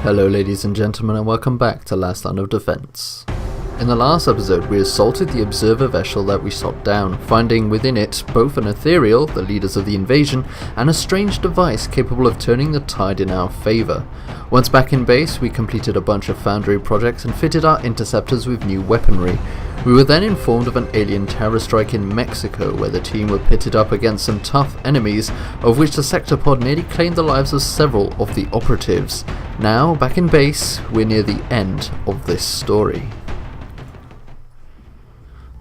Hello ladies and gentlemen, and welcome back to Last Line of Defense. In the last episode we assaulted the observer vessel that we shot down, finding within it both an ethereal, the leaders of the invasion, and a strange device capable of turning the tide in our favour. Once back in base we completed a bunch of foundry projects and fitted our interceptors with new weaponry. We were then informed of an alien terror strike in Mexico, where the team were pitted up against some tough enemies, of which the sector pod nearly claimed the lives of several of the operatives. Now, back in base, we're near the end of this story.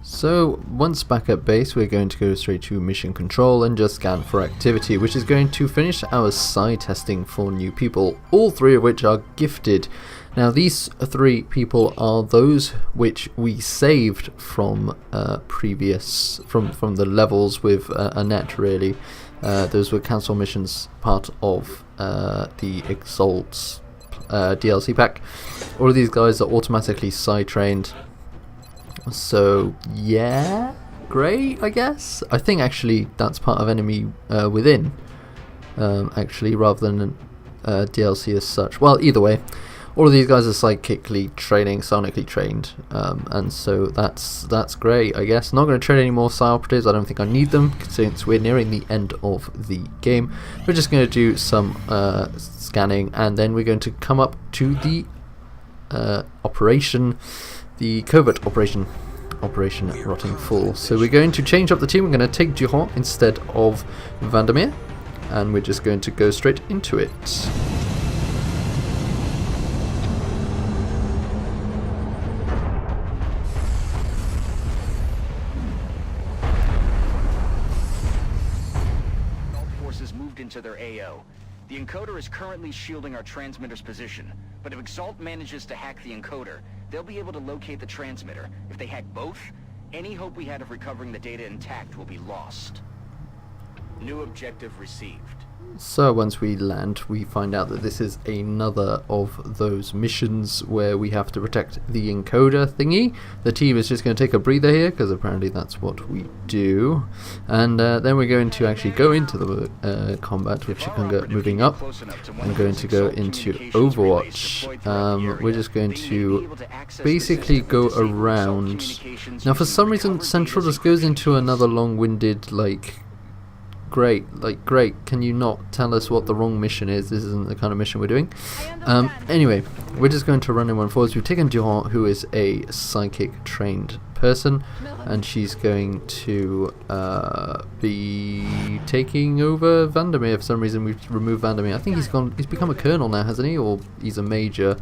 So, once back at base, we're going to go straight to mission control and just scan for activity, which is going to finish our psi testing for new people, all three of which are gifted. Now these three people are those which we saved from previous, from the levels with Annette really. Those were cancel missions, part of the Exalt DLC pack. All of these guys are automatically psi trained. So yeah, great I guess. I think actually that's part of enemy within, actually, rather than DLC as such. Well, either way. All of these guys are psychically training, sonically trained, and so that's great, I guess. Not going to train any more psi operatives. I don't think I need them since we're nearing the end of the game. We're just going to do some scanning, and then we're going to come up to the operation, the covert operation, Operation Rotting Full. So we're going to change up the team. We're going to take Durand instead of Vandermeer, and we're just going to go straight into it. Into their AO. The encoder is currently shielding our transmitter's position, but if Exalt manages to hack the encoder, they'll be able to locate the transmitter. If they hack both, any hope we had of recovering the data intact will be lost. New objective received. So once we land, we find out that this is another of those missions where we have to protect the encoder thingy. The team is just going to take a breather here, because apparently that's what we do. And then we're going to actually go into the combat, which you can go moving up. I'm going to go into Overwatch. We're just going to basically go around. Now for some reason Central just goes into another long-winded, great, can you not tell us what the wrong mission is? This isn't the kind of mission we're doing. Anyway, we're just going to run in one forwards. We've taken Durand, who is a psychic trained person, and she's going to be taking over Vandermeer. For some reason we've removed Vandermeer. I think he's become a colonel now, hasn't he? Or he's a major.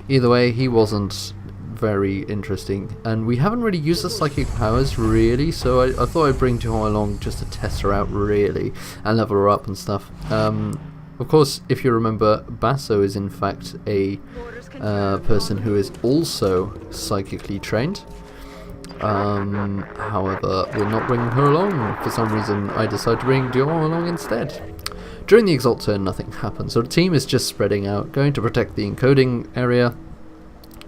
Either way, he wasn't very interesting, and we haven't really used the psychic powers really, so I thought I'd bring Durand along just to test her out really and level her up and stuff. Of course, if you remember, Basso is in fact a person who is also psychically trained. However, we're not bringing her along. For some reason I decided to bring Durand along instead. During the Exalt turn nothing happened, so the team is just spreading out, going to protect the encoding area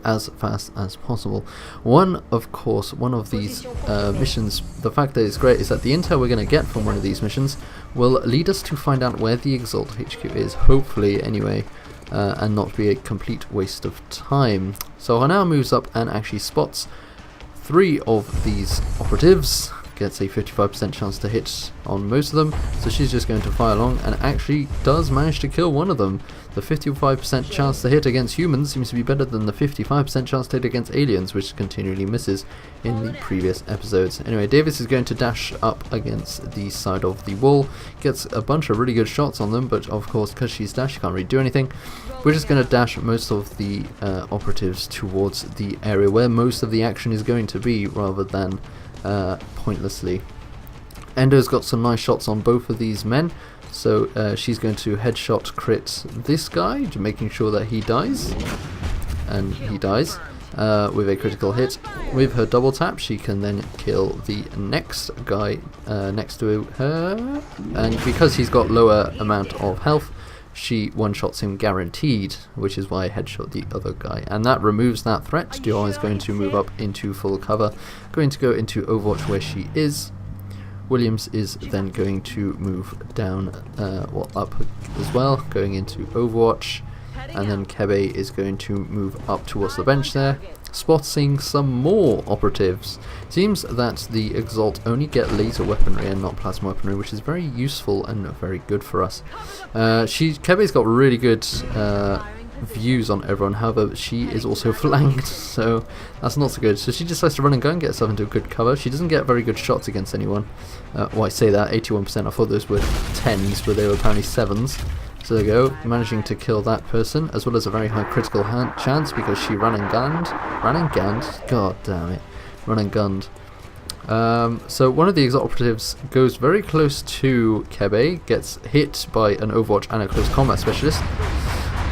as fast as possible. One of these missions, the fact that it's great is that the intel we're going to get from one of these missions will lead us to find out where the Exalt HQ is, hopefully anyway, and not be a complete waste of time. So Hana moves up and actually spots three of these operatives, gets a 55% chance to hit on most of them, so she's just going to fire along and actually does manage to kill one of them. The 55% chance to hit against humans seems to be better than the 55% chance to hit against aliens, which continually misses in the previous episodes. Anyway, Davis is going to dash up against the side of the wall, gets a bunch of really good shots on them, but of course because she's dashed she can't really do anything. We're just going to dash most of the operatives towards the area where most of the action is going to be, rather than pointlessly. Endo's got some nice shots on both of these men, so she's going to headshot crit this guy, making sure that he dies, and he dies with a critical hit. With her double tap she can then kill the next guy next to her, and because he's got lower amount of health she one-shots him guaranteed, which is why I headshot the other guy. And that removes that threat. Durand is going to move up into full cover, going to go into Overwatch where she is. Williams is then going to move down, up as well, going into Overwatch. and then Kebe is going to move up towards the bench there, spotting some more operatives. Seems that the Exalt only get laser weaponry and not plasma weaponry, which is very useful and very good for us. Kebe's got really good views on everyone, however she is also flanked, so that's not so good. So she decides to run and go and get herself into a good cover. She doesn't get very good shots against anyone. Well, I say that, 81%, I thought those were 10s, but they were apparently 7s. So there you go, managing to kill that person, as well as a very high critical chance because she ran and gunned, god damn it, run and gunned. So one of the Exalt operatives goes very close to Kebe, gets hit by an Overwatch and a close combat specialist.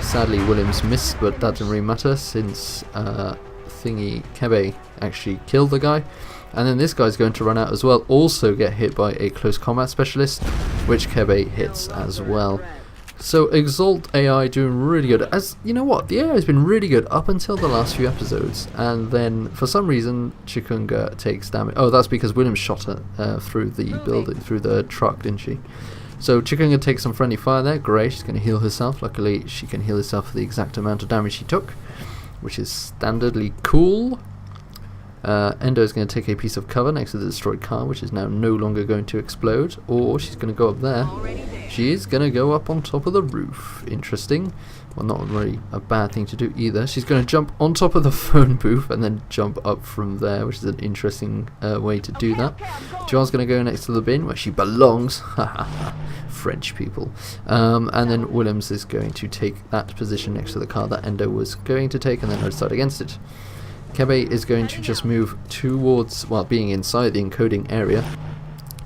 Sadly Williams missed, but that didn't really matter since Kebe actually killed the guy. And then this guy's going to run out as well, also get hit by a close combat specialist, which Kebe hits as well. So Exalt AI doing really good. As you know what, the AI has been really good up until the last few episodes, and then for some reason Chikunga takes damage. Oh, that's because Williams shot her through the building, through the truck, didn't she? So Chikunga takes some friendly fire there. Great, she's going to heal herself. Luckily she can heal herself for the exact amount of damage she took, which is standardly cool. Endo is going to take a piece of cover next to the destroyed car, which is now no longer going to explode, or she's going to go up there. She is going to go up on top of the roof. Interesting. Well, not really a bad thing to do either. She's going to jump on top of the phone booth and then jump up from there, which is an interesting way to do that. Joan's going to go next to the bin where she belongs. French people. And then Williams is going to take that position next to the car that Endo was going to take, and then decide against it. Kebe is going to just move towards, well, being inside the encoding area,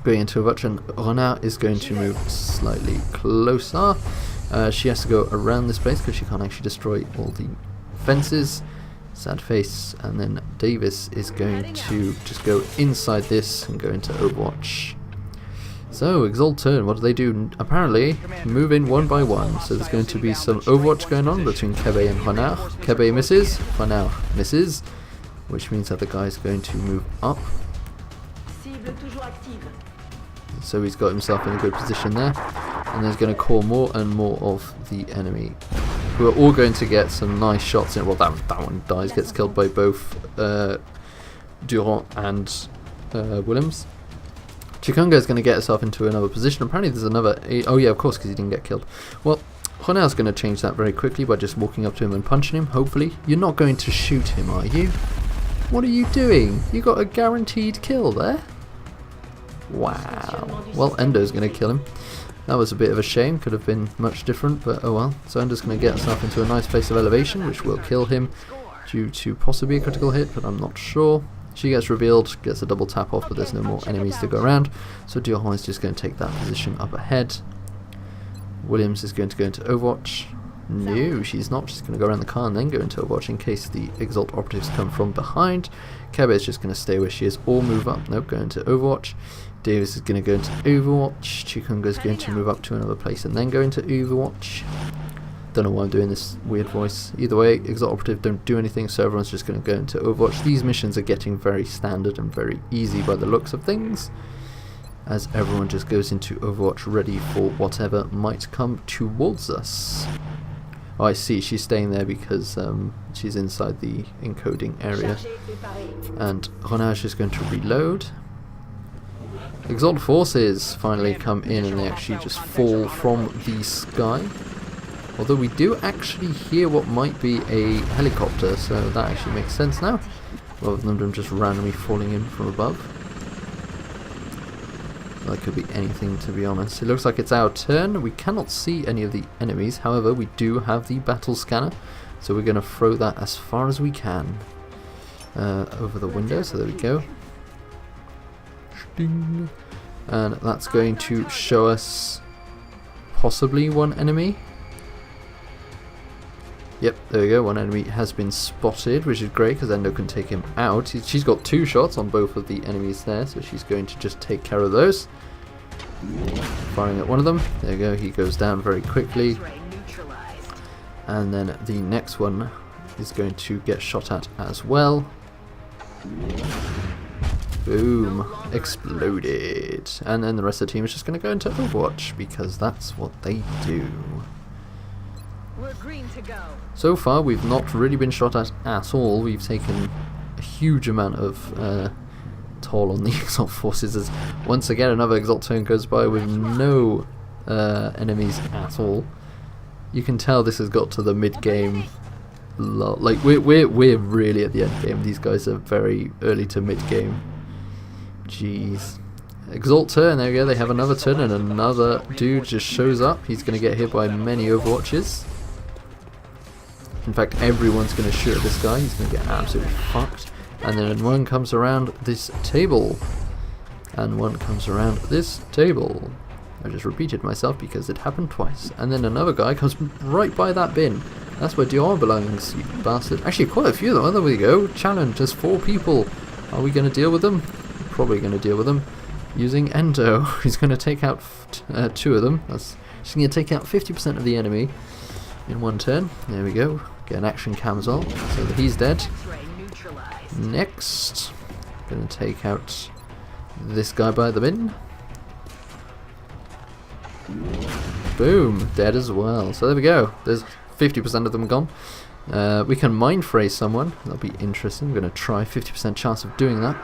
going into Overwatch, and Renard is going to move slightly closer. She has to go around this place because she can't actually destroy all the fences. Sad face. And then Davis is going to just go inside this and go into Overwatch. So, Exalt turn, what do they do? Apparently, move in one by one. So there's going to be some Overwatch going on between Kebe and Renard. Kebe misses, Renard misses, which means that the guy is going to move up. So he's got himself in a good position there. And he's going to call more and more of the enemy, who are all going to get some nice shots in. Well, that one dies, gets killed by both Durant and Williams. Chikunga is going to get herself into another position. Apparently there's another... Oh yeah, of course, because he didn't get killed. Well, Renard's going to change that very quickly by just walking up to him and punching him, hopefully. You're not going to shoot him, are you? What are you doing? You got a guaranteed kill there? Wow. Well, Endo's going to kill him. That was a bit of a shame. Could have been much different, but oh well. So Endo's going to get herself into a nice place of elevation, which will kill him due to possibly a critical hit, but I'm not sure. She gets revealed, gets a double tap off, but there's no more enemies to go around. So Durand is just going to take that position up ahead. Williams is going to go into Overwatch. No, she's not. She's going to go around the car and then go into Overwatch in case the Exalt operatives come from behind. Kebe is just going to stay where she is or move up. Nope, go into Overwatch. Davis is going to go into Overwatch. Chikunga is going to move up to another place and then go into Overwatch. Don't know why I'm doing this weird voice. Either way, Exalt operative don't do anything, so everyone's just going to go into Overwatch. These missions are getting very standard and very easy by the looks of things, as everyone just goes into Overwatch ready for whatever might come towards us. Oh, I see, she's staying there because she's inside the encoding area. And Renard is just going to reload. Exalt forces finally come in and they actually just fall from the sky. Although we do actually hear what might be a helicopter, so that actually makes sense now, rather than them just randomly falling in from above. That could be anything, to be honest. It looks like it's our turn. We cannot see any of the enemies, however we do have the battle scanner, so we're going to throw that as far as we can over the window, so there we go. Ding. And that's going to show us possibly one enemy. Yep, there we go, one enemy has been spotted, which is great because Endo can take him out. She's got 2 shots on both of the enemies there, so she's going to just take care of those. Firing at one of them, there you go, he goes down very quickly. And then the next one is going to get shot at as well. Boom, exploded. And then the rest of the team is just going to go into Overwatch because that's what they do. We're green to go. So far, we've not really been shot at all. We've taken a huge amount of toll on the Exalt forces, as once again another Exalt turn goes by with no enemies at all. You can tell this has got to the mid-game. Like we're really at the end game. These guys are very early to mid-game. Jeez. Exalt turn, there we go, they have another turn and another dude just shows up. He's going to get hit by many Overwatches. In fact, everyone's going to shoot at this guy. He's going to get absolutely fucked. And then one comes around this table. And one comes around this table. I just repeated myself because it happened twice. And then another guy comes right by that bin. That's where Dior belongs, you bastard. Actually, quite a few of them. Oh, there we go. Challenge, there's 4 people. Are we going to deal with them? Probably going to deal with them. Using Endo. He's going to take out 2 of them. That's just going to take out 50% of the enemy in one turn. There we go. Get an action cam as well, so that he's dead. Next, going to take out this guy by the bin. Boom, dead as well. So there we go. There's 50% of them gone. We can mind phrase someone. That'll be interesting. We're going to try 50% chance of doing that.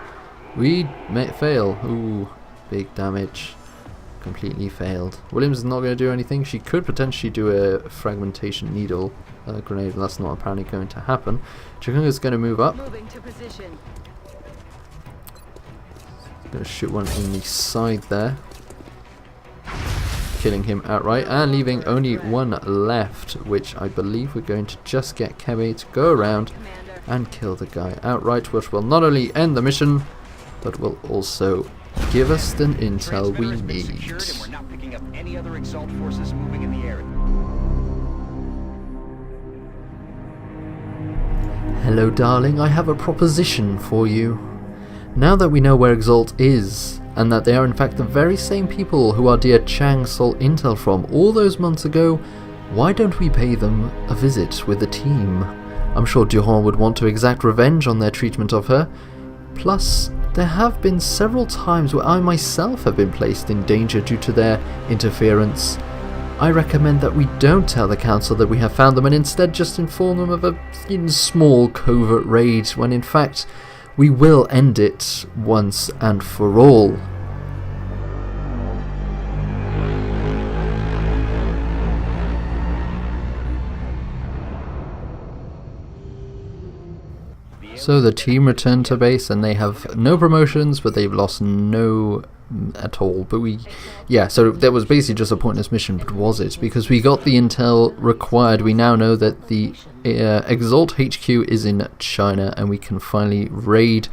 We may fail. Ooh, big damage. Completely failed. Williams is not going to do anything. She could potentially do a fragmentation needle grenade, but that's not apparently going to happen. Chikunga's going to move up. Moving to position. Going to shoot one in the side there, killing him outright and leaving only one left, which I believe we're going to just get Kebe to go around and kill the guy outright, which will not only end the mission, but will also give us the intel we need. And we're not picking up any other Exalt forces moving in the area. Hello darling, I have a proposition for you. Now that we know where Exalt is, and that they are in fact the very same people who our dear Chang stole intel from all those months ago, why don't we pay them a visit with the team? I'm sure Durand would want to exact revenge on their treatment of her. Plus, there have been several times where I myself have been placed in danger due to their interference. I recommend that we don't tell the council that we have found them and instead just inform them of a small covert raid, when in fact we will end it once and for all. So the team returned to base and they have no promotions, but they've lost no at all. But so that was basically just a pointless mission, but was it? Because we got the intel required. We now know that the Exalt HQ is in China and we can finally raid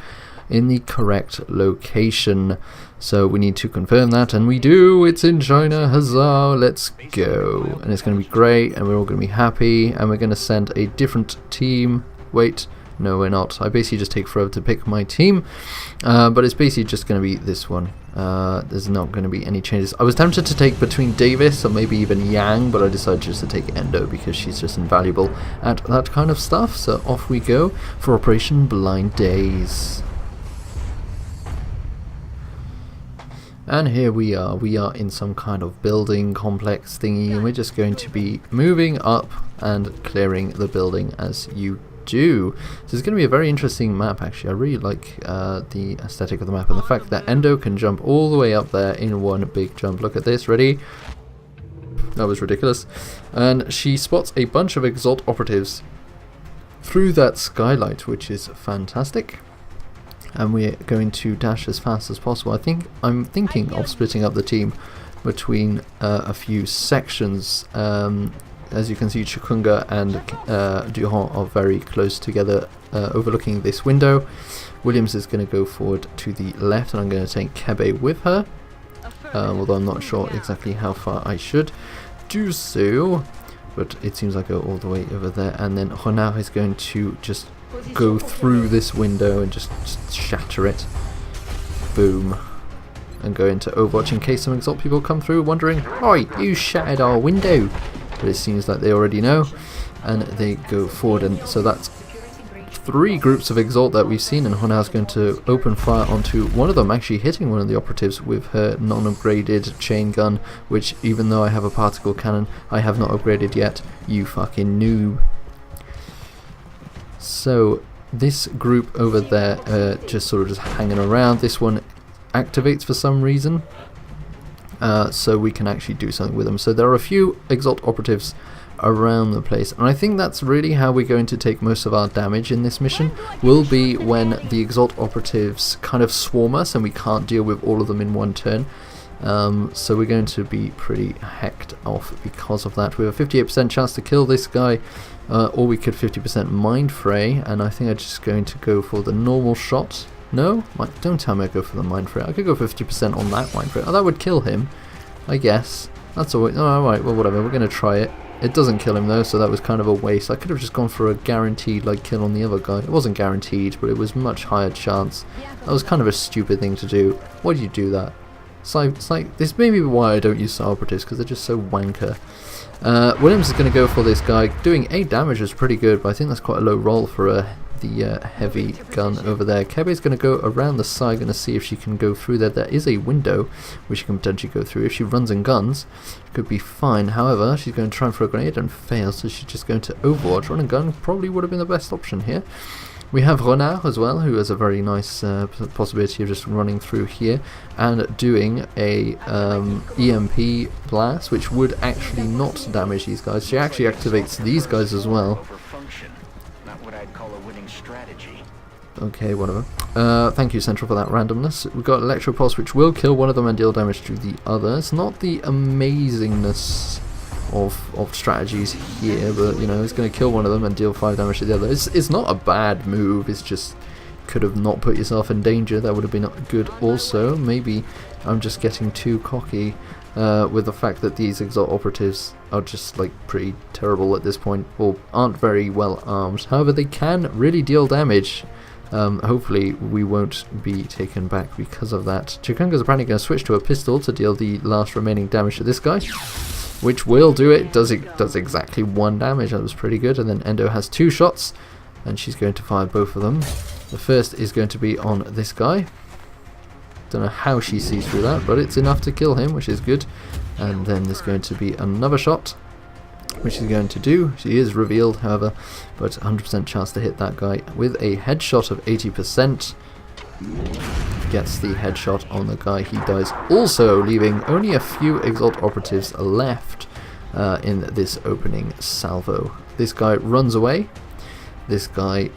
in the correct location. So we need to confirm that, and we do. It's in China. Huzzah, let's go. And it's going to be great, and we're all going to be happy, and we're going to send a different team. Wait, no we're not. I basically just take forever to pick my team, but it's basically just going to be this one. There's not going to be any changes. I was tempted to take between Davis or maybe even Yang, but I decided just to take Endo because she's just invaluable at that kind of stuff. So off we go for Operation Blind Days. And here we are in some kind of building complex thingy, and we're just going to be moving up and clearing the building as you do. So it's going to be a very interesting map actually. I really like the aesthetic of the map and the fact that Endo can jump all the way up there in one big jump. Look at this, ready? That was ridiculous. And she spots a bunch of Exalt operatives through that skylight, which is fantastic. And we're going to dash as fast as possible. I'm thinking of splitting up the team between a few sections. As you can see, Chikunga and Durand are very close together, overlooking this window. Williams is going to go forward to the left, and I'm going to take Kebe with her, although I'm not sure exactly how far I should do so. But it seems like I go all the way over there, and then Renard is going to just go through this window and just shatter it. Boom. And go into Overwatch in case some Exalt people come through wondering, "Oi, you shattered our window." But it seems like they already know, and they go forward, and so that's 3 groups of Exalt that we've seen, and Honau is going to open fire onto one of them, actually hitting one of the operatives with her non-upgraded chain gun, which, even though I have a particle cannon, I have not upgraded yet. You fucking noob. So this group over there just sort of just hanging around. This one activates for some reason, so we can actually do something with them. So there are a few Exalt operatives around the place, and I think that's really how we're going to take most of our damage in this mission, will be when the Exalt operatives kind of swarm us and we can't deal with all of them in one turn. So we're going to be pretty hecked off because of that. We have a 58% chance to kill this guy, or we could 50% mind fray, and I think I'm just going to go for the normal shot. No? Don't tell me I go for the mind fray. I could go 50% on that mind fray. Oh, that would kill him, I guess. That's alright. Oh, alright, well, whatever. We're going to try it. It doesn't kill him though, so that was kind of a waste. I could have just gone for a guaranteed kill on the other guy. It wasn't guaranteed, but it was much higher chance. That was kind of a stupid thing to do. Why did you do that? It's like this may be why I don't use star operatives, because they're just so wanker. Williams is going to go for this guy. Doing 8 damage is pretty good, but I think that's quite a low roll for the heavy gun over there. Kebe's going to go around the side, going to see if she can go through there. There is a window which she can potentially go through. If she runs and guns, it could be fine. However, she's going to try and throw a grenade and fail, so she's just going to overwatch. Run and gun probably would have been the best option here. We have Renard as well, who has a very nice possibility of just running through here and doing a EMP blast, which would actually not damage these guys. She actually activates these guys as well. Okay, whatever. Thank you, Central, for that randomness. We've got Electropulse, which will kill one of them and deal damage to the other. It's not the amazingness of strategies here, but you know, it's going to kill one of them and deal 5 damage to the other. It's not a bad move, it's just could have not put yourself in danger. That would have been good also. Maybe I'm just getting too cocky with the fact that these Exalt operatives are just pretty terrible at this point, or aren't very well armed. However, they can really deal damage. Hopefully we won't be taken back because of that. Chikunga's apparently going to switch to a pistol to deal the last remaining damage to this guy, which will do it. Does exactly 1 damage. That was pretty good. And then Endo has 2 shots, and she's going to fire both of them. The first is going to be on this guy. Don't know how she sees through that, but it's enough to kill him, which is good. And then there's going to be another shot, which she's going to do. She is revealed, however, but 100% chance to hit that guy with a headshot of 80%. Gets the headshot on the guy. He dies also, leaving only a few Exalt operatives left in this opening salvo. This guy runs away. This guy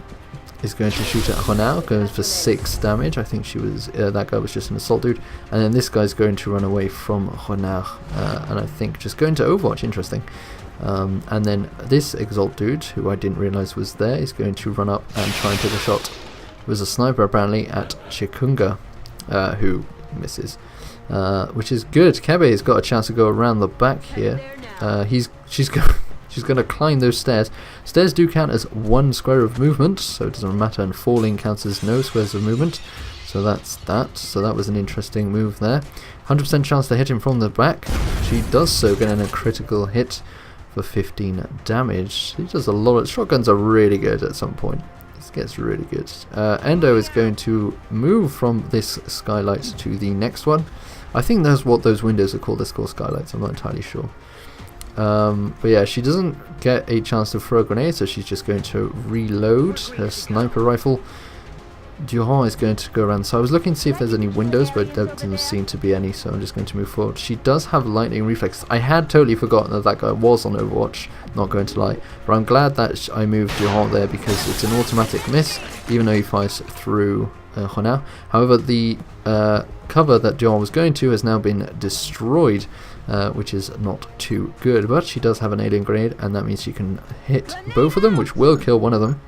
is going to shoot at Honau, goes for 6 damage. I think she was that guy was just an assault dude, and then this guy's going to run away from Honau, and I think just going to Overwatch. Interesting. And then this Exalt dude, who I didn't realise was there, is going to run up and try and take a shot. It was a sniper apparently at Chikunga, who misses, which is good. Kebe has got a chance to go around the back here. She's going to climb those stairs. Stairs do count as 1 square of movement, so it doesn't matter, and falling counts as no squares of movement. So that's that. So that was an interesting move there. 100% chance to hit him from the back. She does so, getting a critical hit for 15 damage. She does a lot of... Shotguns are really good at some point. This gets really good. Endo is going to move from this skylight to the next one. I think that's what those windows are called. They're called skylights. I'm not entirely sure. But yeah, she doesn't get a chance to throw a grenade, so she's just going to reload her sniper rifle. Durand is going to go around. So I was looking to see if there's any windows, but there doesn't seem to be any, so I'm just going to move forward. She does have lightning reflex. I had totally forgotten that that guy was on Overwatch, not going to lie. But I'm glad that I moved Durand there, because it's an automatic miss, even though he fires through Honau. However, the cover that Durand was going to has now been destroyed, which is not too good. But she does have an alien grenade, and that means she can hit both of them, which will kill one of them.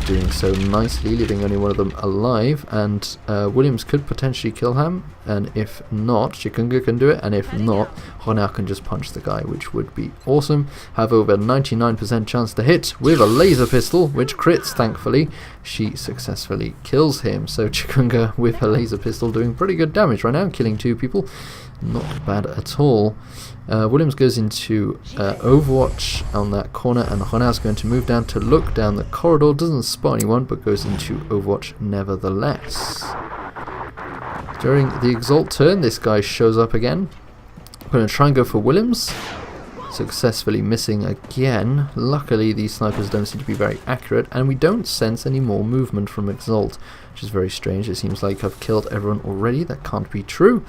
Doing so nicely, leaving only one of them alive, and Williams could potentially kill him, and if not, Chikunga can do it, and if not, Honau can just punch the guy, which would be awesome. Have over 99% chance to hit with a laser pistol, which crits, thankfully. She successfully kills him, so Chikunga with her laser pistol doing pretty good damage right now, killing 2 people. Not bad at all. Williams goes into Overwatch on that corner, and Honau's going to move down to look down the corridor. Doesn't spot anyone, but goes into Overwatch nevertheless. During the Exalt turn, this guy shows up again. I'm going to try and go for Williams. Successfully missing again. Luckily, these snipers don't seem to be very accurate, and we don't sense any more movement from Exalt, which is very strange. It seems like I've killed everyone already. That can't be true.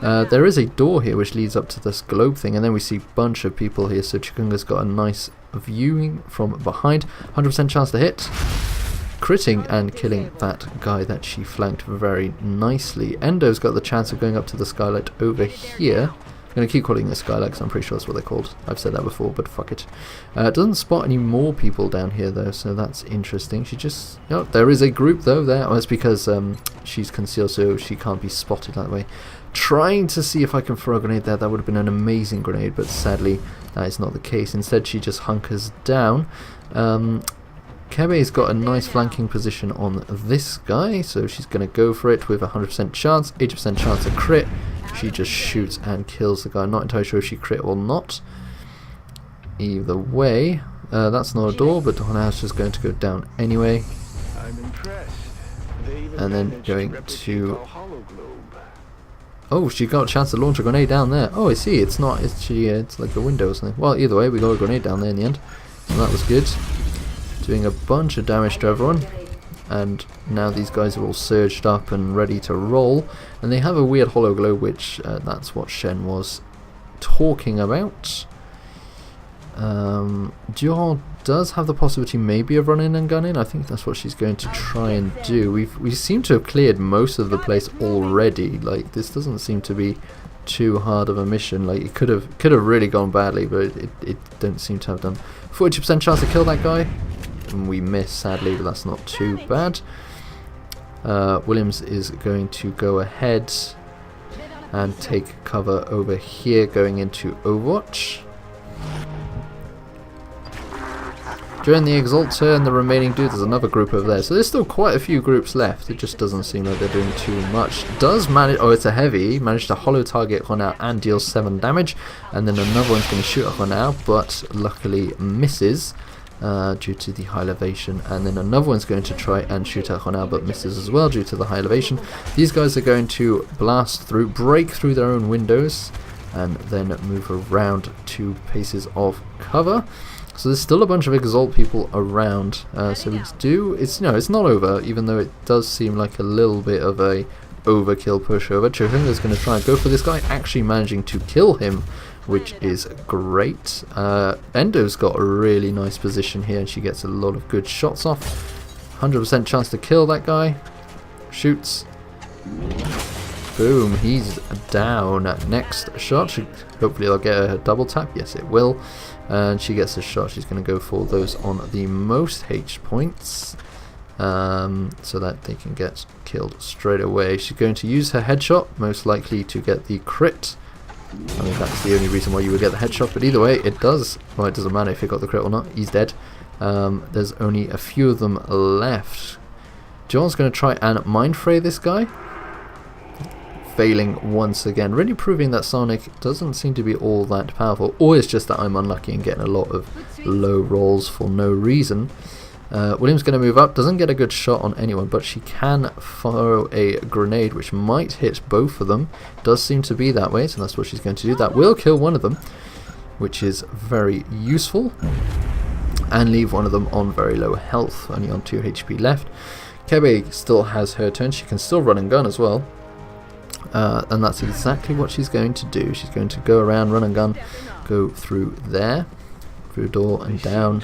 There is a door here which leads up to this globe thing, and then we see a bunch of people here, so Chikunga's got a nice viewing from behind. 100% chance to hit. Critting and killing that guy that she flanked very nicely. Endo's got the chance of going up to the skylight over here. I'm going to keep calling it skylight because I'm pretty sure that's what they're called. I've said that before, but fuck it. Doesn't spot any more people down here though, so that's interesting. She just... Oh, there is a group though there. Oh, it's because she's concealed, so she can't be spotted that way. Trying to see if I can throw a grenade there. That would have been an amazing grenade, but sadly that is not the case. Instead she just hunkers down. Kebe's got a nice flanking position on this guy, so she's going to go for it with 100% chance, 80% chance to crit. She just shoots and kills the guy. Not entirely sure if she crit or not. Either way, that's not a door, but Honau's just going to go down anyway. And then going to... Oh, she got a chance to launch a grenade down there. Oh, I see. It's not. It's like a window or something. Well, either way, we got a grenade down there in the end, so that was good. Doing a bunch of damage to everyone, and now these guys are all surged up and ready to roll, and they have a weird hollow glow, which that's what Shen was talking about. Dior does have the possibility maybe of running and gunning. I think that's what she's going to try and do. We seem to have cleared most of the place already. Like, this doesn't seem to be too hard of a mission. Like, it could have really gone badly, but it don't seem to have done. 40% chance to kill that guy. And we miss, sadly, but that's not too bad. Williams is going to go ahead and take cover over here, going into Overwatch. During the Exalt turn, the remaining dude, there's another group over there, so there's still quite a few groups left. It just doesn't seem like they're doing too much. Does manage, oh, it's a heavy, managed to hollow target Honau and deal 7 damage, and then another one's going to shoot at Honau, but luckily misses. Due to the high elevation, and then another one's going to try and shoot at Honau but misses as well due to the high elevation. These guys are going to blast through, break through their own windows, and then move around 2 paces of cover. So there's still a bunch of Exalt people around, so it's not over, even though it does seem like a little bit of a overkill pushover. Chikunga's going to try and go for this guy, actually managing to kill him, which is great. Endo's got a really nice position here, and she gets a lot of good shots off. 100% chance to kill that guy. Shoots. Boom, he's down. Next shot, hopefully I'll get a double tap. Yes, it will. And she gets a shot. She's going to go for those on the most H points, so that they can get killed straight away. She's going to use her headshot, most likely to get the crit. I mean, that's the only reason why you would get the headshot, but either way, it does. Well, it doesn't matter if he got the crit or not. He's dead. There's only a few of them left. John's going to try and mind fray this guy. Failing once again. Really proving that Sonic doesn't seem to be all that powerful. Or it's just that I'm unlucky and getting a lot of low rolls for no reason. William's going to move up, doesn't get a good shot on anyone, but she can throw a grenade which might hit both of them. Does seem to be that way, so that's what she's going to do. That will kill one of them, which is very useful, and leave one of them on very low health, only on 2 HP left. Kebe still has her turn, she can still run and gun as well, and that's exactly what she's going to do. She's going to go around, run and gun, go through there, through a door and down,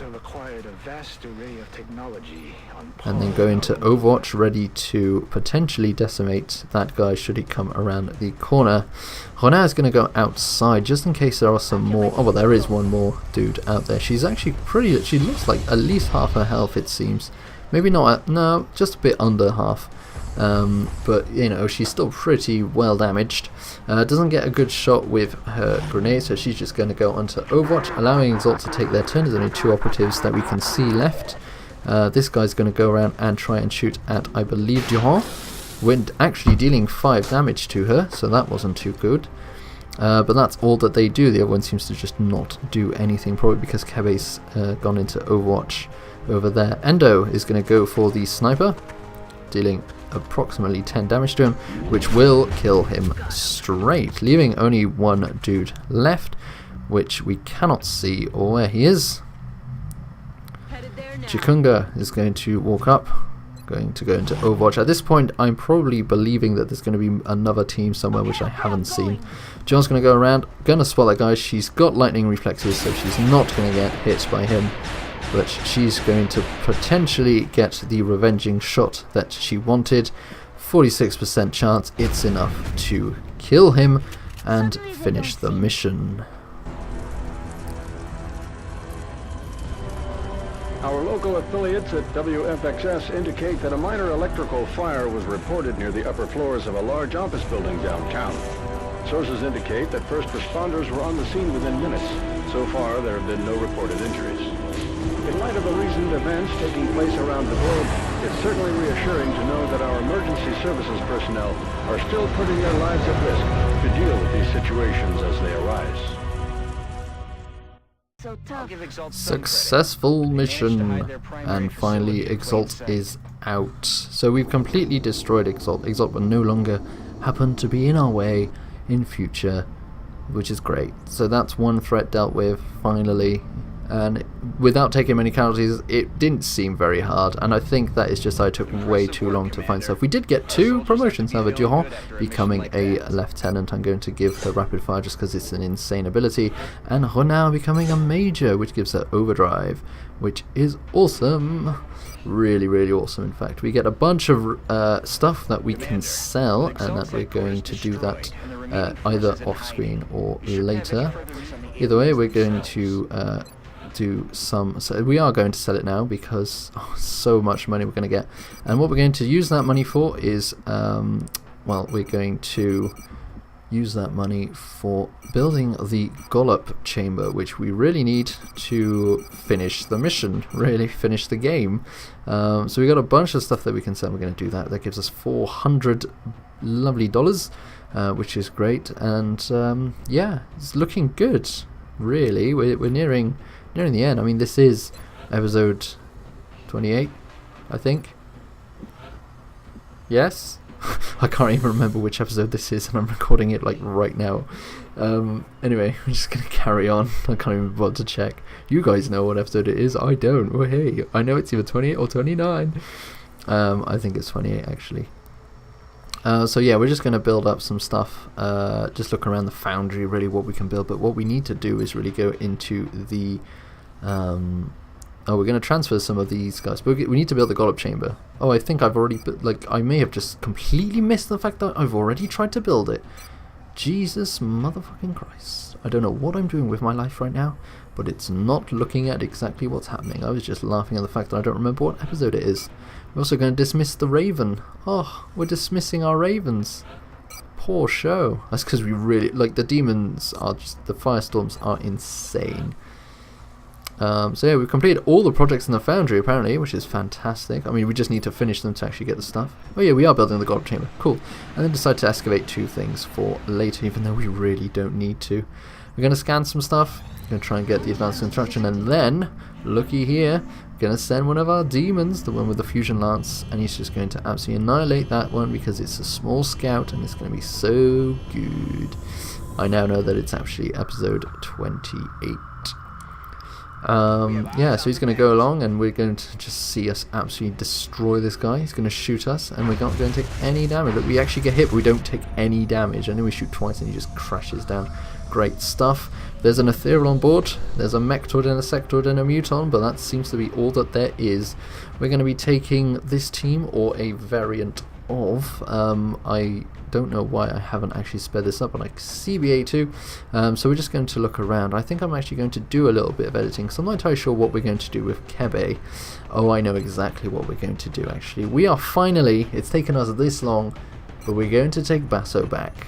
and then go into Overwatch, ready to potentially decimate that guy should he come around the corner. Honau is going to go outside just in case there are some more. Oh well, there is one more dude out there. She's actually pretty, she looks like at least half her health, it seems. Maybe not, no, just a bit under half. But you know, she's still pretty well damaged. Doesn't get a good shot with her grenade, so she's just going to go onto Overwatch, allowing Exalt to take their turn. There's only 2 operatives that we can see left. This guy's going to go around and try and shoot at, I believe, Durand, when actually dealing 5 damage to her, so that wasn't too good. But that's all that they do. The other one seems to just not do anything, probably because Kebe's gone into Overwatch over there. Endo is going to go for the sniper, dealing approximately 10 damage to him, which will kill him straight, leaving only one dude left, which we cannot see or where he is. Chikunga is going to walk up, going to go into Overwatch. At this point, I'm probably believing that there's going to be another team somewhere which I haven't seen. John's going to go around, going to spot that guy. She's got lightning reflexes, so she's not going to get hit by him, but she's going to potentially get the revenging shot that she wanted. 46% chance, it's enough to kill him and finish the mission. Our local affiliates at WFXS indicate that a minor electrical fire was reported near the upper floors of a large office building downtown. Sources indicate that first responders were on the scene within minutes. So far, there have been no reported injuries. In light of the recent events taking place around the globe, it's certainly reassuring to know that our emergency services personnel are still putting their lives at risk to deal with these situations as they arise. Successful mission, and finally Exalt is out. So we've completely destroyed Exalt. Exalt will no longer happen to be in our way in future, which is great. So that's one threat dealt with finally, and without taking many casualties. It didn't seem very hard, and I think that is just I took way too long to find stuff. We did get 2 promotions, however. Durand becoming a lieutenant, I'm going to give her rapid fire just because it's an insane ability, and Renard becoming a major, which gives her overdrive, which is awesome. Really, really awesome. In fact, we get a bunch of stuff that we can sell, and that we're going to do that either off screen or later. Either way, we're going to do some, so we are going to sell it now because so much money we're going to get, and what we're going to use that money for is well, we're going to use that money for building the Gollop chamber, which we really need to finish the mission, really finish the game. So we got a bunch of stuff that we can sell. We're going to do that. That gives us $400 lovely dollars, which is great, and yeah, it's looking good. Really, we're nearing the end. I mean, this is episode 28, I think. Yes? I can't even remember which episode this is, and I'm recording it like right now. Anyway, I'm just gonna carry on. I can't even bother to check. You guys know what episode it is. I don't. Oh hey, I know it's either 28 or 29. I think it's 28 actually. So yeah, we're just going to build up some stuff, just look around the foundry, really what we can build, but what we need to do is really go into the, we're going to transfer some of these guys, but we need to build the Gollop chamber. Oh, I think I've already, I may have just completely missed the fact that I've already tried to build it. Jesus motherfucking Christ. I don't know what I'm doing with my life right now, but it's not looking at exactly what's happening. I was just laughing at the fact that I don't remember what episode it is. We're also going to dismiss the Raven. Oh, we're dismissing our Ravens. Poor show. That's because we really, the demons are just, the firestorms are insane. So yeah, we've completed all the projects in the foundry apparently, which is fantastic. I mean, we just need to finish them to actually get the stuff. Oh yeah, we are building the Gollop chamber. Cool. And then decide to excavate 2 things for later, even though we really don't need to. We're going to scan some stuff. We're going to try and get the advanced construction, and then, looky here, we're going to send one of our demons, the one with the fusion lance, and he's just going to absolutely annihilate that one because it's a small scout and it's going to be so good. I now know that it's actually episode 28. Yeah, so he's going to go along, and we're going to just see us absolutely destroy this guy. He's going to shoot us, and we're not going to take any damage. Look, we actually get hit, but we don't take any damage. And then we shoot twice, and he just crashes down. Great stuff. There's an ethereal on board. There's a Mechtoid and a Sectoid and a Muton, but that seems to be all that there is. We're going to be taking this team, or a variant of. I don't know why I haven't actually sped this up on like CBA2. So we're just going to look around. I think I'm actually going to do a little bit of editing, so I'm not entirely sure what we're going to do with Kebe. Oh, I know exactly what we're going to do actually. We are finally, it's taken us this long, we're going to take Basso back.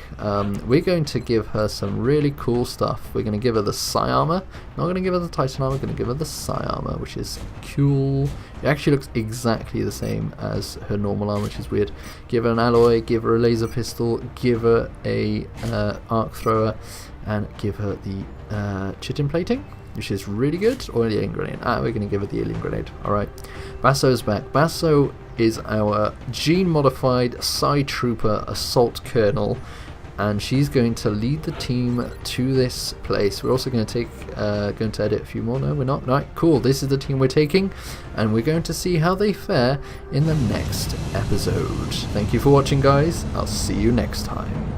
We're going to give her some really cool stuff. We're going to give her the Psi armor. Not going to give her the Titan armor, we're going to give her the Psi armor, which is cool. It actually looks exactly the same as her normal armor, which is weird. Give her an alloy, give her a laser pistol, give her a arc thrower, and give her the chitin plating, which is really good, or the alien grenade. We're going to give her the alien grenade. Alright, Basso's back. Basso is our gene-modified Psi Trooper Assault Colonel, and she's going to lead the team to this place. We're also going to edit a few more. No, we're not. Right, cool. This is the team we're taking, and we're going to see how they fare in the next episode. Thank you for watching, guys. I'll see you next time.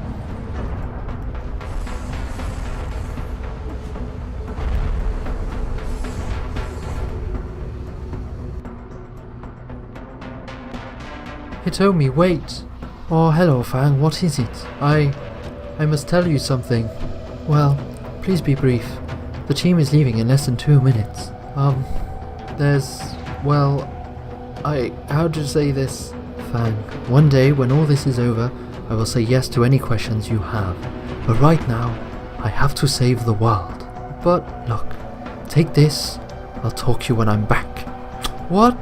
Hitomi, wait! Oh, hello, Fang, what is it? I must tell you something. Well, please be brief. The team is leaving in less than 2 minutes. How to say this? Fang, one day when all this is over, I will say yes to any questions you have. But right now, I have to save the world. But, look, take this. I'll talk to you when I'm back. What?